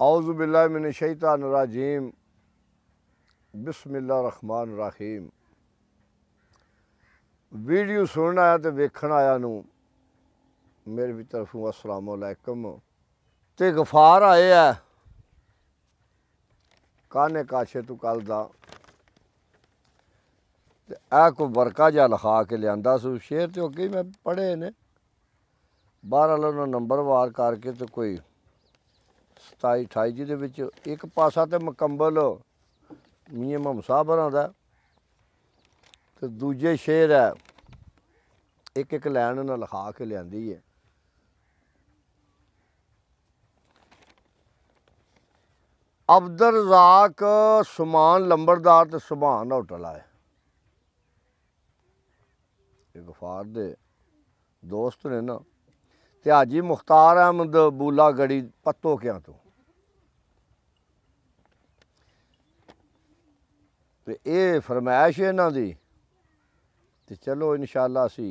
औज़ु बिल्लाहि मिनश शैतानिर रजीम बिस्मिल्लाहिर रहमानिर रहीम। वीडियो सुनन आया तो वेखण आया नूं मेरी भी तरफों अस्सलाम वालेकुम। ते गफार आए है काने काशे तू कल दा ते ऐ कोई वर्का जा लिखा के लियांदा सू। शेर तो अगे मैं पढ़े ने, बहरहाल उन्होंने नंबर वार करके तो कोई 27-28 जिहदे विच एक पासा तो मुकम्मल मियां मोहम्मद साहब होरां दा ते दूजे शेर है एक एक लैन उन्हें लिखा के लियांदी है। अब्दुल रज़ाक सुमान लंबरदार ते सुभान होटल आए गफार दे दोस्त ने ना ते हाजी मुख्तार अहमद बूला गढ़ी पत्तो क्या तो ये फरमाइश है इन्हां दी ते चलो इंशाअल्लाह असी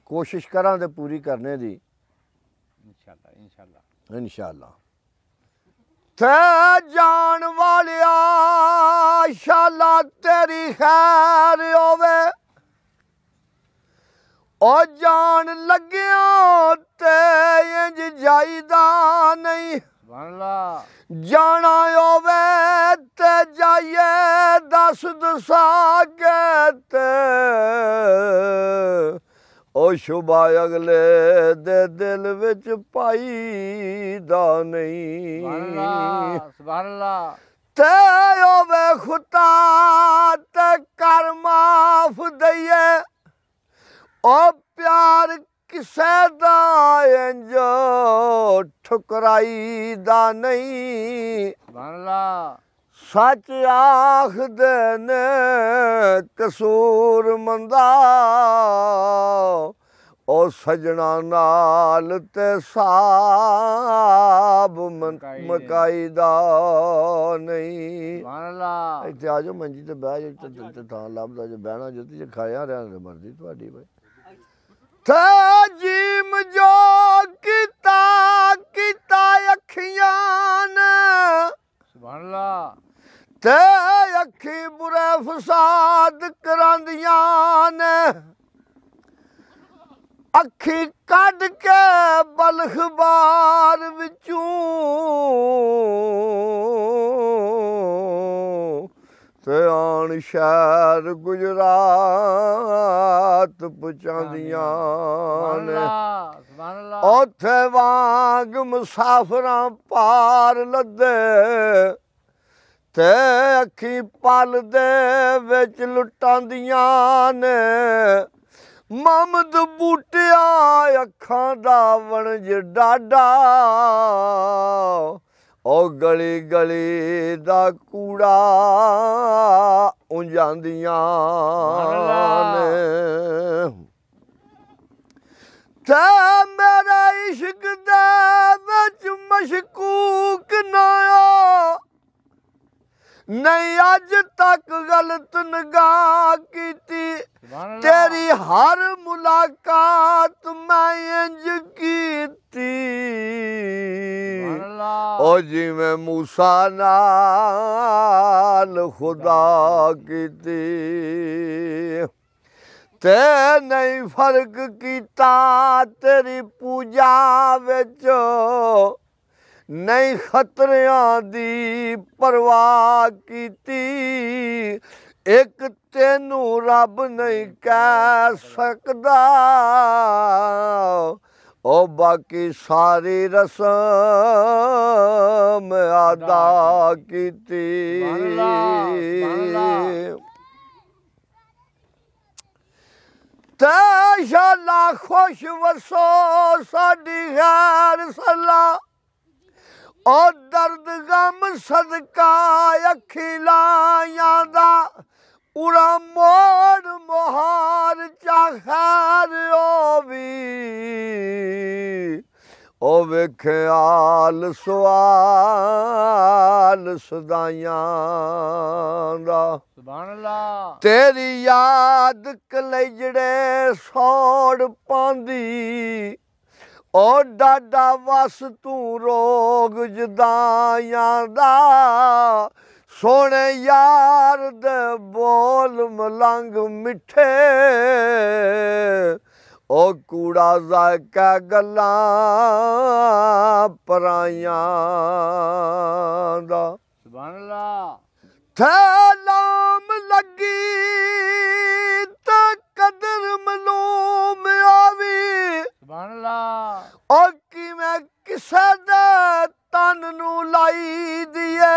कोशिश करां ते पूरी करने दी इंशाअल्लाह। थे जान वालिया शाला तेरी खैर होवे ओ जान लग्या ते इंज जाईदा नहीं जाना होवे ते जाइए दस दसा के ते ओ शुबा अगले दे दिल विच पाई दा नहीं ते होवे खुदा ते कर माफ दइए ओ प्यार किसे दा इंज ठुकराई दा नहीं सच आखदे ने कसूर मंदा ओ सजना नाल ते साब मकाई दा नहीं। इत्थे आ जाओ मंजी ते बह जाओ थां लभदा जो बहना जो ते खाया रहने मर्जी तुहाडी भाई। जीम जो कीता अखियां ने ते अखी बुरे फसाद करांदियां ने अखी कढ के बलखबार विचों ते आन शहर गुजरात पहुंचांदियां ने ओथे वांग मुसाफरां पार लदे ते अखी पल दे विच लुटांदियां ने ममद बूटिया अखां दा वणज डाडा ओ गली गली दा कूड़ा उंजांदियां ने ते मेरे इश्क दे विच मशकूक ना नहीं अज तक गलत निगाह कीती तेरी हर मुलाकात मैं इंज कीती ओ जिवें मूसा नाल खुदा कीती ते नहीं फर्क कीता तेरी पूजा विच नहीं खतरियां दी परवाह कीती एक तेनू रब नहीं कह सकदा ओ बाकी सारी रस्म अदा कीती ते शाला खुश वसो साडी खैर सला ओ दर्द गम सदका अखी लायां दा उड़ा मोड़ मोहार चा खैर ओ वेखे आल सवाल सदाइयां दा तेरी याद कलेजड़े सोड़ पांदी ओ डाडा वस तू रोग जुदाइयां दा सोने यार दे बोल मलंग मिठे ओ कूड़ा जायका गल्लां पराइयां दा सुभान अल्लाह थैलाम लगी ते कदर मलूम आवी सुभान अल्लाह ओ किवें किसे दे तन नू लाई दिए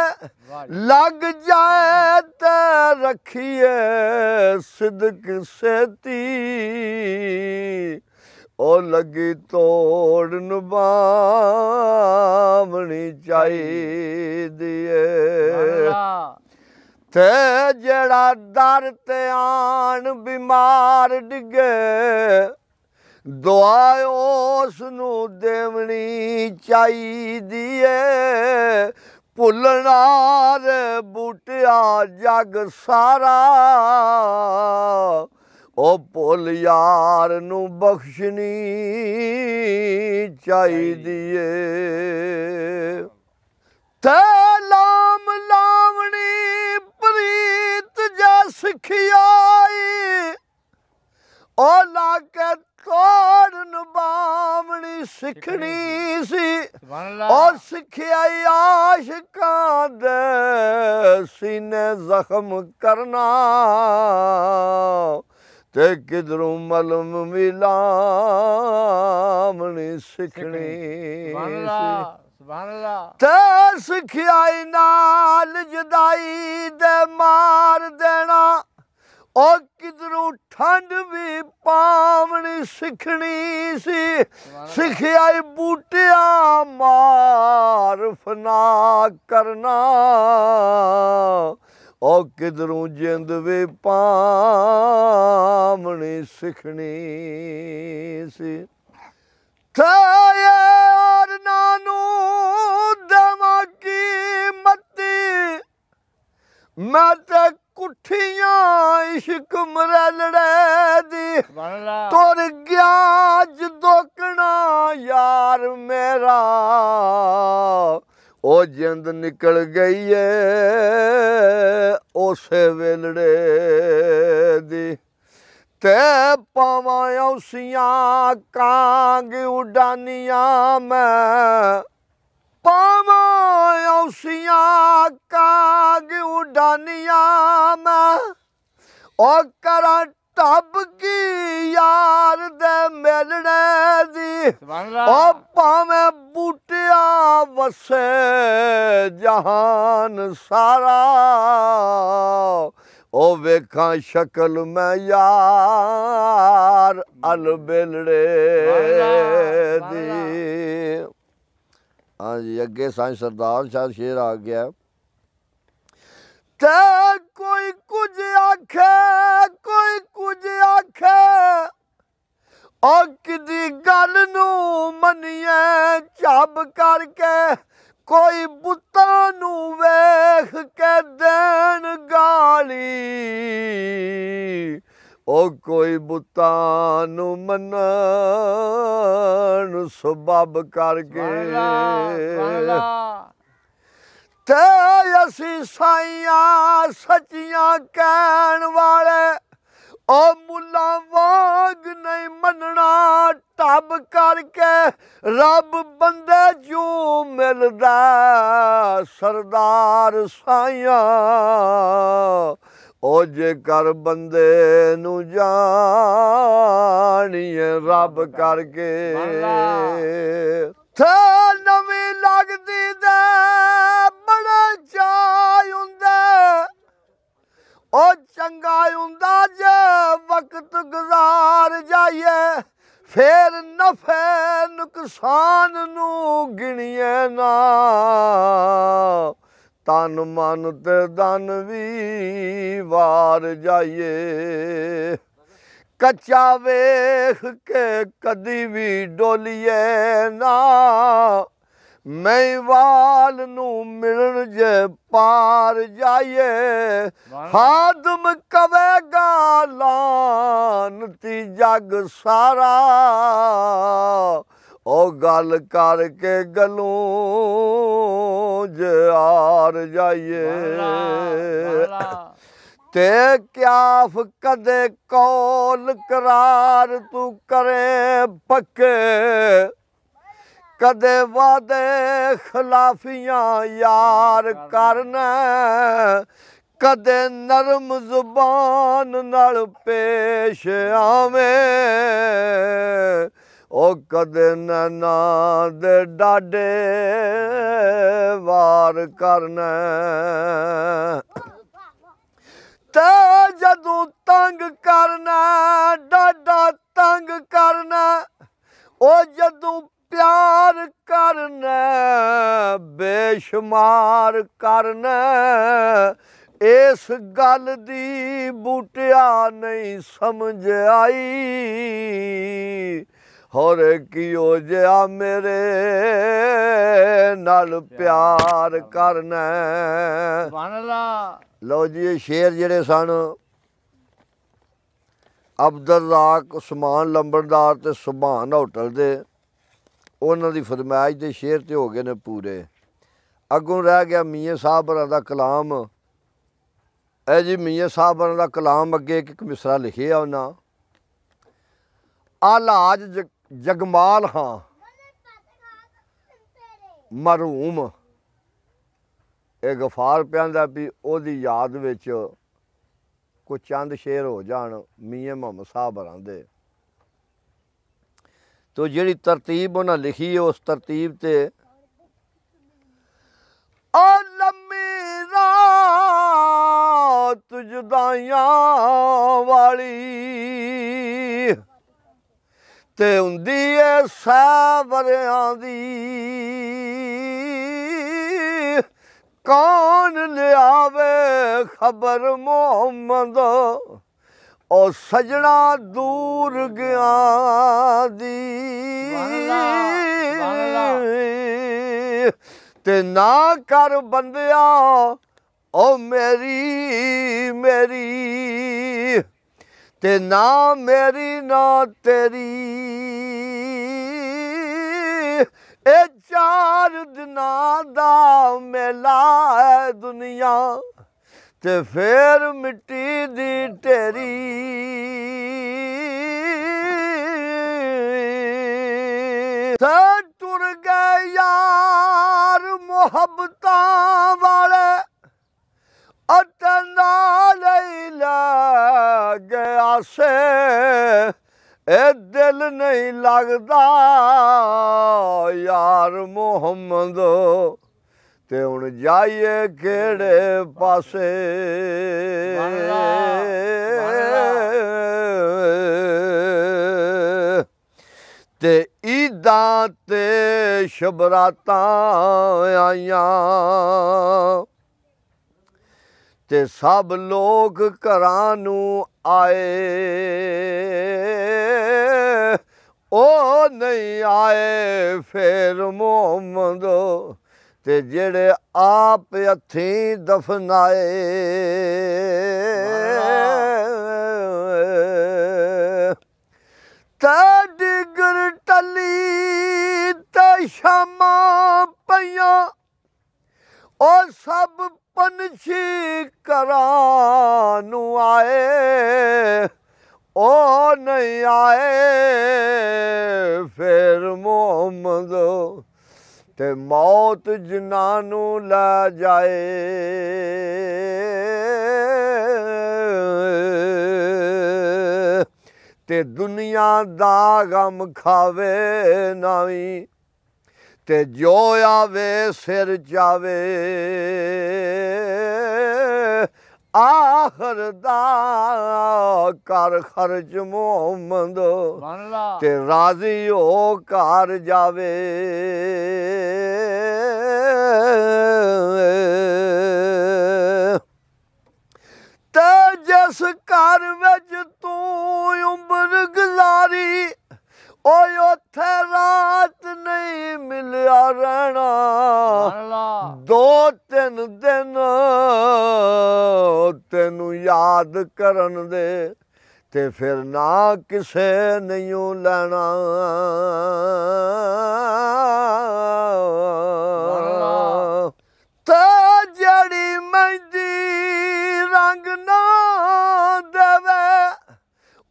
लग जाए ते रखिए सिदक सेती ओ लगी तोड़ निभावनी चाहिदी ते जेड़ा दर ते आन बीमार डिगे दुआ उस नू देवनी चाहिदी भुलना रे बूटिया जग सारा ओ भुल यार नू बख्शनी चाहिदी ते लाम लावनी प्रीत जा सिखियाई ओ लाके तोड़ निभावनी सिखनी सी ओ सिखियाई आशिकां दे सीने जख्म करना ते किधरों मलम मिलावनी सिखनी ते सिखियाई नाल जुदाई दे मार देना ओ किधरों ठंड भी पावनी सिखनी सी सिखियाई बूटिया मार फना करना ओ किधरों जिंद भी पावनी सिखनी सी थे यार नानू दवा की मती मैं ते कुठियां इश्क मरलड़े दी तुर गया दोकना यार मेरा ओ जिंद निकल गई है उसे वेलड़े दी ते पावां औसियां कांग उडानियां मैं पावां औसियां कांग उडानियां मैं ओ करा टब की यार दे मिलने दी ओ भावें बूटिया वसे जहान सारा ओ वेखां शक्ल मैं यार अल बेलड़े दी हाँ जी अगे सांझ सरदार शाह शेर आ गया ते कोई कुछ आखे ओ किदी गल नू मनिए झब करके कोई बुत्तां नू वेख के देन गाली ओ कोई बुत्तां नू मनन सबब करके ते असी साइयां सच्चियां कहन वाले ओ मुल्ला वांग नहीं मनना टब करके रब बंदे जू मिलदा सरदार साइयां ओ जेकर बंदे नू जानिए रब करके थे नवी लगदी दे बड़ा चाय हुंदा ओ चंगा हुंदा जे वक्त गुजार जाइए फिर नफे नुकसान नू गिणिए ना तन मन ते दन भी वार जाइए कच्चा वेख के कदी भी डोलिए ना महिवाल नू मिलन जे पार जाइए हादम कवेगा लानती जग सारा ਉਹ ਗੱਲ ਕਰਕੇ ਗਲੋਂ ਜਾਰ ਜਾਈਏ ਤੇ ਕਿਆਫ ਕਦੇ ਕੌਲ ਕਰਾਰ ਤੂੰ ਕਰੇ ਪੱਕੇ ਕਦੇ ਵਾਦੇ ਖਿਲਾਫੀਆਂ ਯਾਰ ਕਰਨਾ ਕਦੇ ਨਰਮ ਜ਼ੁਬਾਨ ਨਾਲ ਪੇਸ਼ ਆਵੇਂ ਉਹ ਕਦੇ ਨੈਣਾ ਦੇ ਡਾਡੇ ਵਾਰ ਕਰਨਾ ਤੇ ਜਦੋਂ ਤੰਗ ਕਰਨਾ ਡਾਡਾ ਤੰਗ ਕਰਨਾ ਉਹ ਜਦੋਂ ਪਿਆਰ ਕਰਨਾ ਬੇਸ਼ੁਮਾਰ ਕਰਨਾ ਇਸ ਗੱਲ ਦੀ ਬੂਟਿਆ ਨਹੀਂ ਸਮਝ ਆਈ ਹੋਰ ਕਿਉ ਜਿਹਾ ਮੇਰੇ ਨਾਲ ਪਿਆਰ ਕਰਨਾ ਸੁਭਾਨ ਅੱਲਾਹ। ਲਓ ਜੀ ਇਹ ਸ਼ੇਰ ਜਿਹੜੇ ਸਨ ਅਬਦੁਲ ਰਾਕ ਉਸਮਾਨ ਲੰਬੜਦਾਰ ਤੇ ਸੁਭਾਨ ਹੋਟਲ ਦੇ ਉਹਨਾਂ ਦੀ ਫਰਮਾਇਸ਼ ਦੇ ਸ਼ੇਰ ਤੇ ਹੋ ਗਏ ਨੇ ਪੂਰੇ। ਅੱਗੋਂ ਰਹਿ ਗਿਆ ਮੀਆਂ ਸਾਹਿਬ ਹੋਰਾਂ ਦਾ ਕਲਾਮ। ਇਹ ਜੀ ਮੀਆਂ ਸਾਹਿਬ ਹੋਰਾਂ ਦਾ ਕਲਾਮ ਅੱਗੇ ਇੱਕ ਮਿਸਰਾ ਲਿਖਿਆ ਉਹਨਾਂ ਆਲਾਜ ਜਗਮਾਲ ਹਾਂ ਮਰਹੂਮ। ਇਹ ਗਫਾਰ ਪਿਆਂਦਾ ਵੀ ਉਹਦੀ ਯਾਦ ਵਿੱਚ ਕੋਈ ਚੰਦ ਸ਼ੇਰ ਹੋ ਜਾਣ ਮੀਆਂ ਮੁਹੰਮਦ ਸਾਹਿਬ ਹੋਰਾਂ ਦੇ। ਤੋ ਜਿਹੜੀ ਤਰਤੀਬ ਉਹਨਾਂ ਲਿਖੀ ਹੈ ਉਸ ਤਰਤੀਬ ਤੇ ਓ ਲੰਮੀ ਰਾਤ ਜੁਦਾਈਆਂ ਵਾਲੀ ਤੇ ਹੁੰਦੀ ਏ ਸਾਵਰਿਆਂ ਦੀ ਕੌਣ ਲਿਆਵੇ ਖਬਰ ਮੁਹੰਮਦ ਉਹ ਸਜਣਾ ਦੂਰ ਗਿਆ ਦੀ ਤੇ ਨਾ ਕਰ ਬੰਦਿਆ ਉਹ ਮੇਰੀ ਮੇਰੀ ਤੇ ਨਾ ਮੇਰੀ ਨਾ ਤੇਰੀ ਇਹ ਚਾਰ ਦਿਨਾਂ ਦਾ ਮੇਲਾ ਹੈ ਦੁਨੀਆ ਤੇ ਫੇਰ ਮਿੱਟੀ ਦੀ ਢੇਰੀ ਤੇ ਟੁਰ ਗਏ ਯਾਰ ਮੁਹੱਬਤਾਂ ਵਾਲੇ ਅਤੇ ਨਾਲ ਹੀ ਲੈ ਗਿਆ ਸੇ ਇਹ ਦਿਲ ਨਹੀਂ ਲੱਗਦਾ ਯਾਰ ਮੁਹੰਮਦ ਤੇ ਹੁਣ ਜਾਈਏ ਕਿਹੜੇ ਪਾਸੇ ਤੇ ਈਦਾਂ ਤੇ ਸ਼ਬਰਾਤਾਂ ਆਈਆਂ ਤੇ ਸਭ ਲੋਕ ਘਰਾਂ ਨੂੰ ਆਏ ਉਹ ਨਹੀਂ ਆਏ ਫੇਰ ਮੁਹੰਮਦ ਤੇ ਜਿਹੜੇ ਆਪ ਹੱਥੀਂ ਦਫਨਾਏ ਤੇ ਡਿਗਰ ਟੱਲੀ ਤੇ ਸ਼ਾਮਾਂ ਪਈਆਂ ਉਹ ਸਭ ਪੰਛੀ ਘਰਾਂ ਨੂੰ ਆਏ ਉਹ ਨਹੀਂ ਆਏ ਫੇਰ ਮੁਹੰਮਦ ਤੇ ਮੌਤ ਜਿਨ੍ਹਾਂ ਨੂੰ ਲੈ ਜਾਏ ਤੇ ਦੁਨੀਆ ਦਾ ਗਮ ਖਾਵੇ ਨਾਵੀਂ ਤੇ ਜੋ ਆਵੇ ਸਿਰ ਜਾਵੇ ਆਖਰ ਦਾ ਕਰ ਖਰਚ ਮੁਹੰਮਦ ਤੇ ਰਾਜ਼ੀ ਹੋ ਘਰ ਜਾਵੇ ਤੇ ਜਿਸ ਘਰ ਵਿੱਚ ਤੂੰ ਉਮਰ ਗੁਜ਼ਾਰੀ ਓਏ ਉੱਥੇ ਰਾਤ ਨਹੀਂ ਮਿਲਿਆ ਰਹਿਣਾ 2-3 ਦਿਨ ਤੈਨੂੰ ਯਾਦ ਕਰਨ ਦੇ ਤੇ ਫਿਰ ਨਾ ਕਿਸੇ ਨਹੀਂ ਲੈਣਾ। ਤੇ ਜਿਹੜੀ ਮਹਿੰਦੀ ਰੰਗ ਨਾ ਦੇਵੇ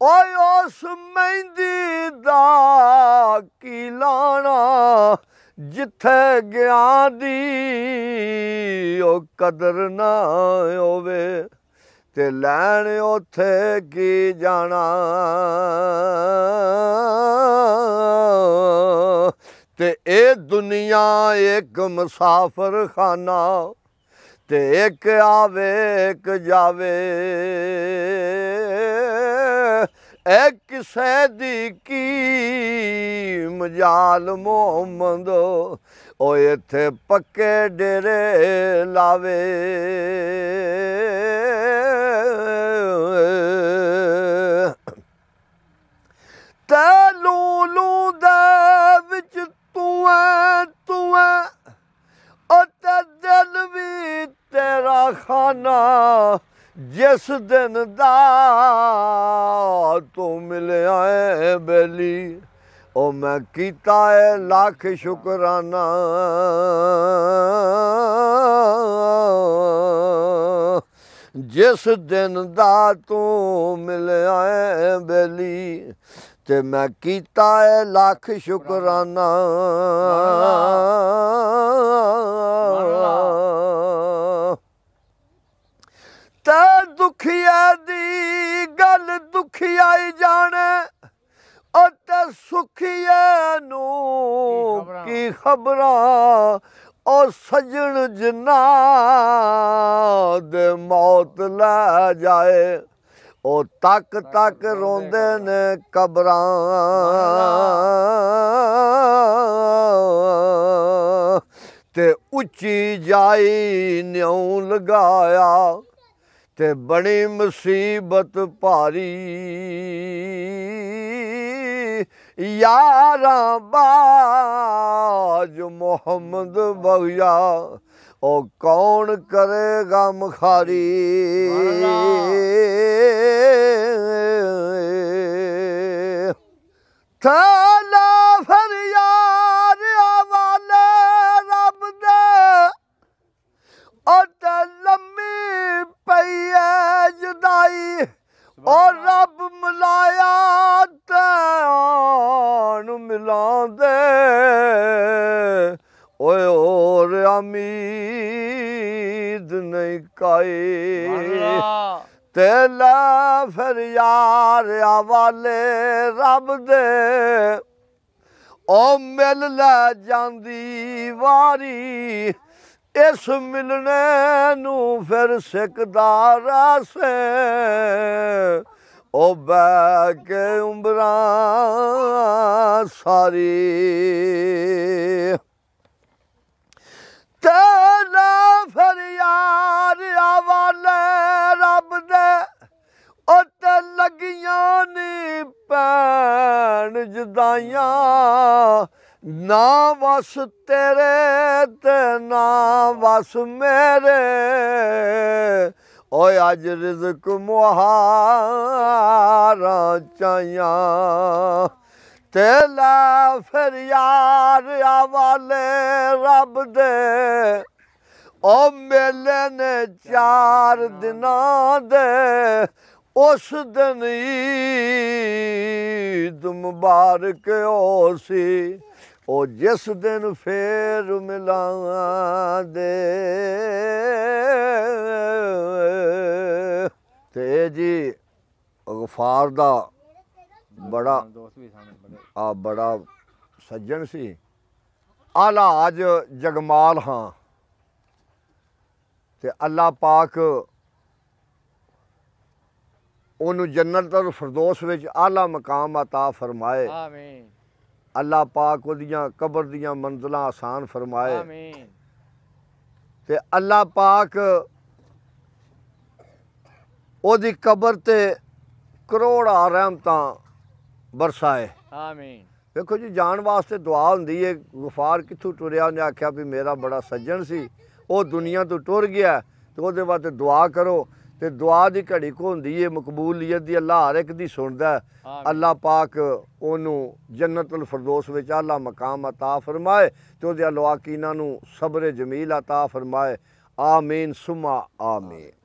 ਓਏ ਉਸ ਮਹਿੰਦੀ ਦਾ ਕੀ ਲਾਣਾ। ਜਿੱਥੇ ਗਿਆ ਦੀ ਉਹ ਕਦਰ ਨਾ ਹੋਵੇ ਤੇ ਲੈਣ ਉੱਥੇ ਕੀ ਜਾਣਾ। ਤੇ ਇਹ ਦੁਨੀਆ ਇੱਕ ਮੁਸਾਫਰ ਖਾਨਾ ਤੇ ਇੱਕ ਆਵੇ ਇੱਕ ਜਾਵੇ। ਇਹ ਕਿਸੇ ਦੀ ਕੀ ਮਜਾਲ ਮੁਹੰਮਦ ਉਹ ਇੱਥੇ ਪੱਕੇ ਡੇਰੇ ਲਾਵੇ। ਤੇ ਲੂਲੂ ਦੇ ਵਿੱਚ ਤੂੰ ਐ ਉਹ ਤੇ ਦਿਲ ਵੀ ਤੇਰਾ ਖਾਨਾ। ਜਿਸ ਦਿਨ ਦਾ ਤੂੰ ਮਿਲਿਆ ਏ ਬੇਲੀ ਉਹ ਮੈਂ ਕੀਤਾ ਏ ਲੱਖ ਸ਼ੁਕਰਾਨਾ। ਜਿਸ ਦਿਨ ਦਾ ਤੂੰ ਮਿਲਿਆ ਏ ਬੇਲੀ ਤੇ ਮੈਂ ਕੀਤਾ ਏ ਲੱਖ ਸ਼ੁਕਰਾਨਾ। ਤੇ ਦੁਖੀਆ ਦੀ ਗੱਲ ਦੁਖੀਆਈ ਜਾਣੇ ਉਹ ਤੇ ਸੁਖੀਏ ਨੂੰ ਕੀ ਖਬਰਾਂ। ਉਹ ਸਜਣ ਜਿੰਨਾ ਦੇ ਮੌਤ ਲੈ ਜਾਏ ਉਹ ਤੱਕ ਤੱਕ ਰੋਂਦੇ ਨੇ ਕਬਰਾਂ। ਤੇ ਉੱਚੀ ਜਾਈ ਨਿਉ ਲਗਾਇਆ ਤੇ ਬੜੀ ਮੁਸੀਬਤ ਭਾਰੀ। यारा बाज मोहम्मद बगिया ओ कौन करेगा मुखारी। थाला फरियाद आवाले रब दे ओ ते लम्मी पई है जुदाई और रब मिलाया तैन मिला दे ओए और उम्मीद नहीं काई। तेला फिर यार आवाले रब दे ओ मिल लै जांदी वारी। इस मिलने नू फिर सिकदार से ओ बह के उम्रा सारी। तेला फिर यार आवाले रब दे ओ ते लगियां नी भैन जुदाइयां। ना वस तेरे ते ना वस मेरे ओए अज रिज़्क मुहारा चाहिया। तेला फिर यार आवाले रब दे ओ मेले ने 4 दिनां दे। उस दिन ईद मुबारक हो सी ओ जिस दिन फिर मिला दे। ते जी गफार दा बड़ा सज्जन सी। आला अज जगमाल हाँ ते अल्लाह पाक ओनू जन्नत और फिरदौस विच आला मकाम अता फरमाए। आमीन। अल्लाह पाक ओदियां कबर दियां मंजिलां आसान फरमाए। आमीन। ते अल्लाह पाक ओदी कबर ते करोड़ा रहमतां बरसाए। आमीन। देखो जी जान वास्ते दुआ हुंदी है। गफार कित्थों टुरिया उन्हें आख्या भी मेरा बड़ा सज्जन सी ओ दुनिया तो टुर गया तो ओदे वास्ते दुआ करो ਤੇ ਦੁਆ ਦੀ ਘੜੀ ਕੋ ਹੁੰਦੀ ਏ ਮਕਬੂਲੀਅਤ ਦੀ ਅੱਲਾਹ ਹਰ ਇੱਕ ਦੀ ਸੁਣਦਾ ਹੈ। ਅੱਲਾਹ ਪਾਕ ਉਹਨੂੰ ਜੰਨਤੁਲ ਫਿਰਦੌਸ ਵਿੱਚ ਆਲਾ ਮਕਾਮ ਅਤਾ ਫਰਮਾਏ ਤੇ ਉਹਦੇ ਲਵਾਕੀਨਾਂ ਨੂੰ ਸਬਰ ਜਮੀਲ ਅਤਾ ਫਰਮਾਏ। ਆਮੀਨ ਸੁਮਾ ਆਮੀਨ।